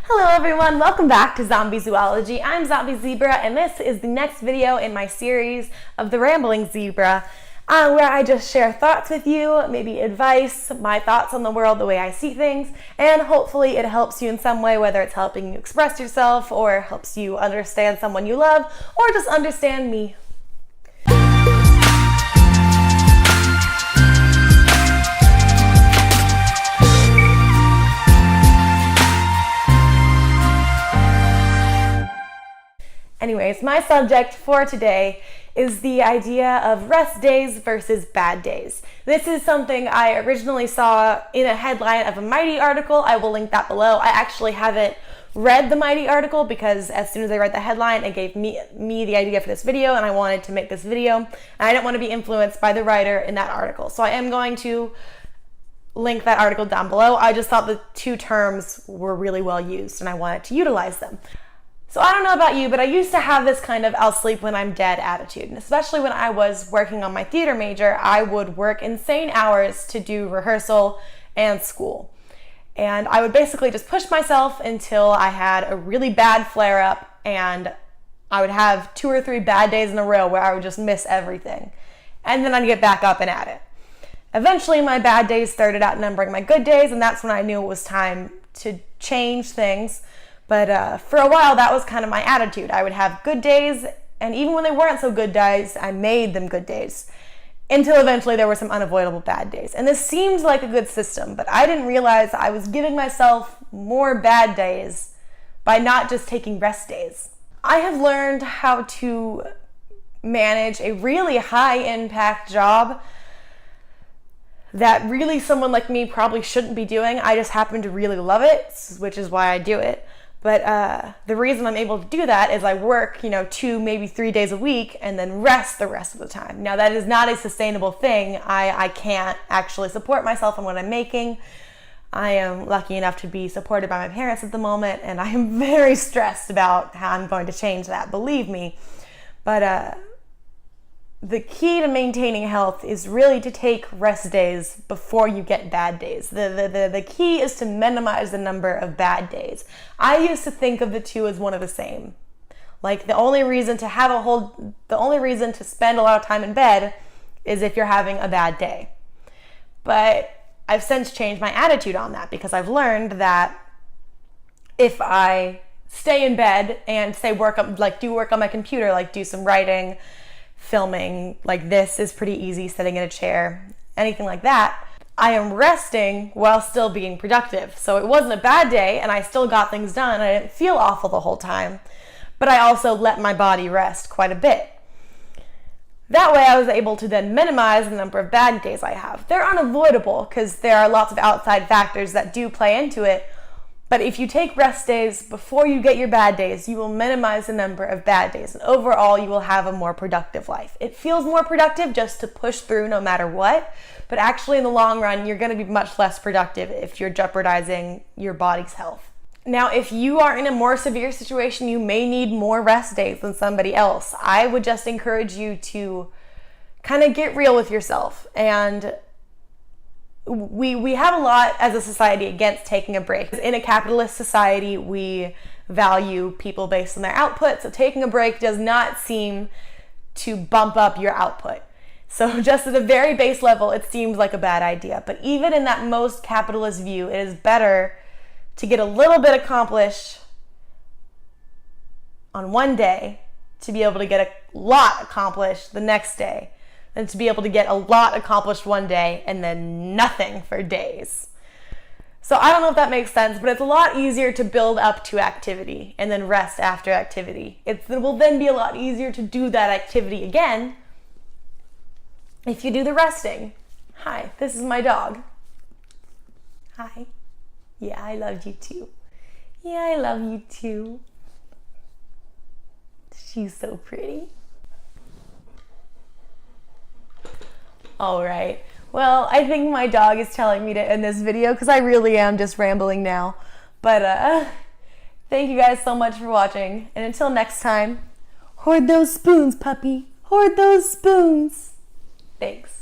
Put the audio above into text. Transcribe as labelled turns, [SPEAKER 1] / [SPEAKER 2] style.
[SPEAKER 1] Hello everyone, welcome back to Zombie Zoology. I'm Zombie Zebra and this is the next video in my series of The Rambling Zebra, where I just share thoughts with you, maybe advice, my thoughts on the world, the way I see things, and hopefully it helps you in some way, whether it's helping you express yourself or helps you understand someone you love or just understand me. Anyways, my subject for today is the idea of rest days versus bad days. This is something I originally saw in a headline of a Mighty article. I will link that below. I actually haven't read the Mighty article because as soon as I read the headline, it gave me the idea for this video and I wanted to make this video. And I didn't want to be influenced by the writer in that article. So I am going to link that article down below. I just thought the two terms were really well used and I wanted to utilize them. So I don't know about you, but I used to have this kind of I'll sleep when I'm dead attitude. And especially when I was working on my theater major, I would work insane hours to do rehearsal and school. And I would basically just push myself until I had a really bad flare-up and I would have 2 or 3 bad days in a row where I would just miss everything. And then I'd get back up and at it. Eventually my bad days started outnumbering my good days, and that's when I knew it was time to change things. But for a while, that was kind of my attitude. I would have good days, and even when they weren't so good days, I made them good days. Until eventually there were some unavoidable bad days. And this seemed like a good system, but I didn't realize I was giving myself more bad days by not just taking rest days. I have learned how to manage a really high-impact job that really someone like me probably shouldn't be doing. I just happen to really love it, which is why I do it. But the reason I'm able to do that is I work, 2, maybe 3 days a week and then rest the rest of the time. Now that is not a sustainable thing. I can't actually support myself on what I'm making. I am lucky enough to be supported by my parents at the moment, and I am very stressed about how I'm going to change that, believe me. But the key to maintaining health is really to take rest days before you get bad days. The key is to minimize the number of bad days. I used to think of the two as one of the same. Like the only reason to spend a lot of time in bed is if you're having a bad day. But I've since changed my attitude on that because I've learned that if I stay in bed and do work on my computer, do some writing, filming, like this is pretty easy, sitting in a chair, anything like that, I am resting while still being productive. So it wasn't a bad day and I still got things done. I didn't feel awful the whole time, but I also let my body rest quite a bit. That way I was able to then minimize the number of bad days I have. They're unavoidable because there are lots of outside factors that do play into it. But if you take rest days before you get your bad days, you will minimize the number of bad days. And overall, you will have a more productive life. It feels more productive just to push through no matter what. But actually, in the long run, you're going to be much less productive if you're jeopardizing your body's health. Now, if you are in a more severe situation, you may need more rest days than somebody else. I would just encourage you to kind of get real with yourself. And we have a lot as a society against taking a break. In a capitalist society, we value people based on their output, so taking a break does not seem to bump up your output. So just at a very base level, it seems like a bad idea. But even in that most capitalist view, it is better to get a little bit accomplished on one day to be able to get a lot accomplished the next day, than to be able to get a lot accomplished one day and then nothing for days. So I don't know if that makes sense, but it's a lot easier to build up to activity and then rest after activity. It will then be a lot easier to do that activity again if you do the resting. Hi, this is my dog. Hi. Yeah, I loved you too. Yeah, I love you too. She's so pretty. All right. Well, I think my dog is telling me to end this video because I really am just rambling now. But thank you guys so much for watching. And until next time, hoard those spoons, puppy. Hoard those spoons. Thanks.